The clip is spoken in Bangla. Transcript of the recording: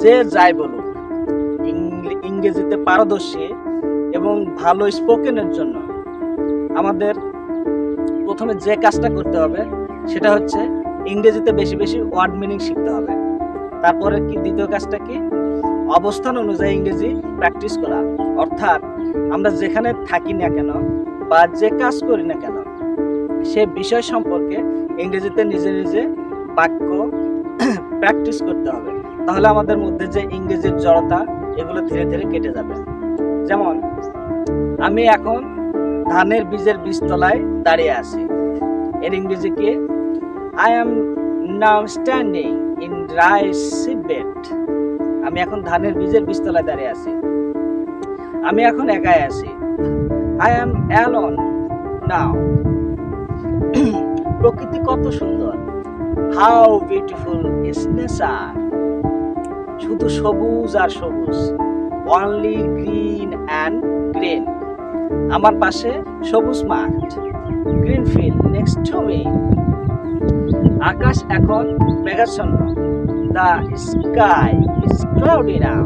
যে যাই বলুক, ইংরেজিতে পারদর্শী এবং ভালো স্পোকেনের জন্য আমাদের প্রথমে যে কাজটা করতে হবে সেটা হচ্ছে ইংরেজিতে বেশি বেশি ওয়ার্ড মিনিং শিখতে হবে। তারপরে কি দ্বিতীয় কাজটা কি? অবস্থান অনুযায়ী ইংরেজি প্র্যাকটিস করা। অর্থাৎ আমরা যেখানে থাকি না কেন বা যে কাজ করি না কেন সে বিষয় সম্পর্কে ইংরেজিতে নিজে নিজে বাক্য প্র্যাকটিস করতে হবে। তাহলে আমাদের মধ্যে যে ইংরেজির জড়তা এগুলো ধীরে ধীরে কেটে যাবে। যেমন আমি এখন ধানের বীজের বীজতলায় দাঁড়িয়ে আছি, এর ইংরেজি কি? I am now standing in rice seedbed. আমি এখন ধানের বীজের বীজতলায় দাঁড়িয়ে আছি। আমি এখন একাই আছি, আই অ্যাম অ্যালোন নাও। প্রকৃতি কত সুন্দর, হাউ বিউটিফুল ইজ নেচার। শুধু সবুজ আর সবুজ, অনলি গ্রিন অ্যান্ড গ্রিন। আমার পাশে সবুজ মাঠ, green field next to me. আকাশ এখন মেঘাচ্ছন্ন, the sky is cloudy now.